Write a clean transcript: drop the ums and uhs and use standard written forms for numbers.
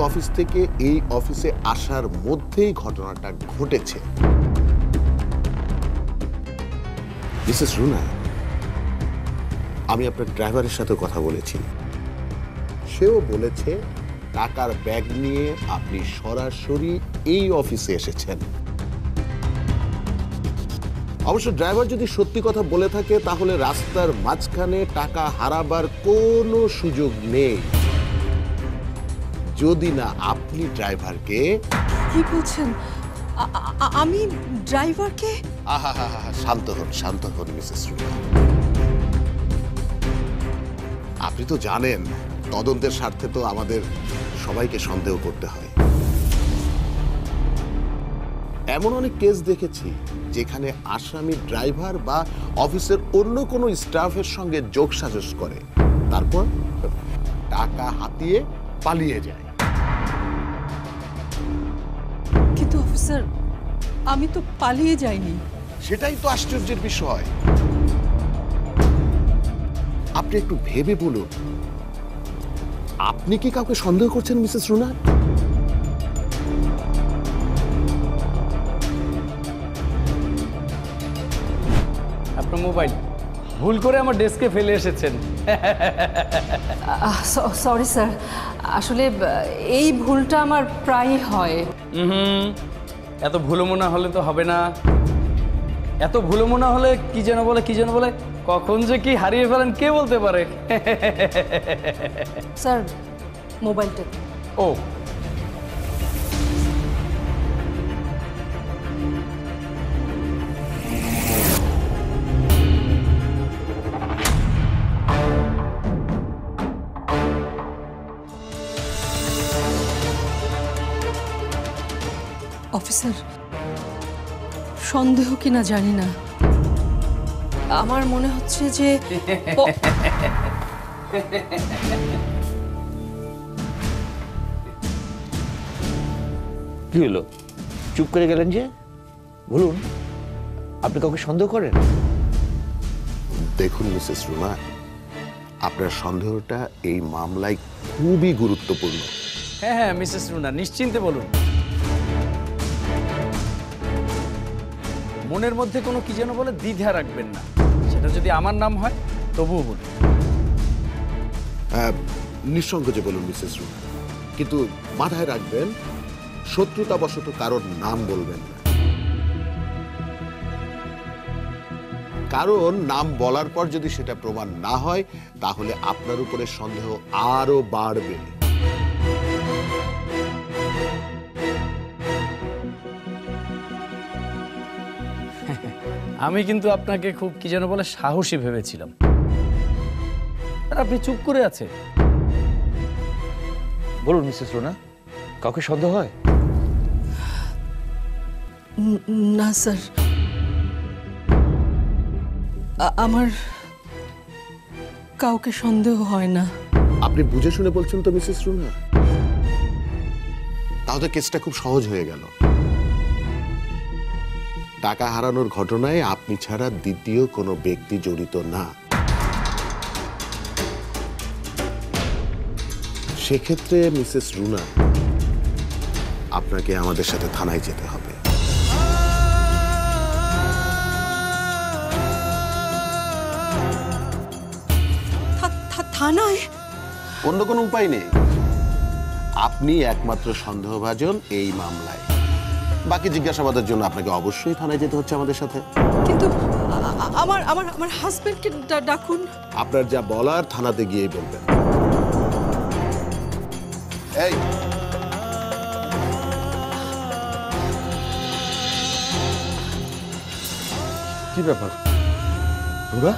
Office থেকে এই অফিসে আসার মধ্যেই ঘটনাটা ঘটেছে। মিসেস রুনা, আমি আপনার ড্রাইভারের সাথে কথা বলেছি, সেও বলেছে টাকার ব্যাগ নিয়ে আপনি সরাসরি এই অফিসে এসেছেন। অবশ্য ড্রাইভার যদি সত্যি কথা বলে থাকে তাহলে রাস্তার মাঝখানে টাকা হারাবার কোনো সুযোগ নেই, যদি না আপনি ড্রাইভারকে। কি বলছেন? আমি ড্রাইভারকে? আহা হা হা, শান্ত হন, শান্ত হন মিসেস রুনা। আপনি তো জানেন তদন্তের স্বার্থে তো আমাদের সবাইকে সন্দেহ করতে হয়। এমন অনেক কেস দেখেছি যেখানে আসামি ড্রাইভার বা অফিসের অন্য কোনো স্টাফের সঙ্গে যোগসাজশ করে, তারপর টাকা হাতিয়ে পালিয়ে যায়। কিন্তু অফিসার, আমি তো পালিয়ে যাইনি। সেটাই তো আশ্চর্যের বিষয়। আপনি একটু ভেবে বলুন, আপনি কি কাউকে সন্দেহ করছেন মিসেস রুনা? আপনার মোবাইল ভুল করে আমার ডেস্কে ফেলে এসেছেন। সরি স্যার, আসলে এই ভুলটা আমার প্রায়ই হয়। এত ভুলমনা হলে তো হবে না। এত ভুলমনা হলে কি যেন বলে কখন যে কি হারিয়ে ফেলেন কে বলতে পারে। স্যার, মোবাইলটা। ও, অফিসার, সন্দেহ কিনা জানি না, আমার মনে হচ্ছে যে কি হলো, চুপ করে গেলেন যে? বলুন, আপনি কাউকে সন্দেহ করেন? দেখুন মিসেস রুনা, আপনার সন্দেহটা এই মামলায় খুবই গুরুত্বপূর্ণ। হ্যাঁ মিসেস রুনা, নিশ্চিন্তে বলুন। মনের মধ্যে কোনো কি যেন বলে দ্বিধা রাখবেন না। সেটা যদি আমার নাম হয় তবুও বলুন। নিঃসংকোচে বলুন মিসেস রুনা, কিন্তু মাথায় রাখবেন শত্রুতাবশত কারোর নাম বলবেন না। কারণ নাম বলার পর যদি সেটা প্রমাণ না হয় তাহলে আপনার উপরে সন্দেহ আরো বাড়বে। আমি কিন্তু আপনাকে খুব কি যেন বলে সাহসী ভেবেছিলাম, আর আপনি চুপ করে আছে। বলুন মিসেস রুনা, কাউকে সন্দেহ হয়? না স্যার, আমার কাউকে সন্দেহ হয় না। আপনি বুঝে শুনে বলছেন তো মিসেস রুনা? তাহলে কেসটা খুব সহজ হয়ে গেল। টাকা হারানোর ঘটনায় আপনি ছাড়া দ্বিতীয় কোনো ব্যক্তি জড়িত না। সেক্ষেত্রে মিসেস রুনা, আপনাকে আমাদের সাথে থানায় যেতে হবে। থানায়? অন্য কোনো উপায় নেই, আপনি একমাত্র সন্দেহভাজন এই মামলায়। বাকি জিজ্ঞাসাবাদের জন্য আপনাকে অবশ্যই থানায় যেতে হচ্ছে আমাদের সাথে। কিন্তু আমার আমার আমার হাজবেন্ডকে ডাকুন। আপনার যা বলার থানাতে গিয়েই বলবেন। এই, কি ব্যাপার রুনা?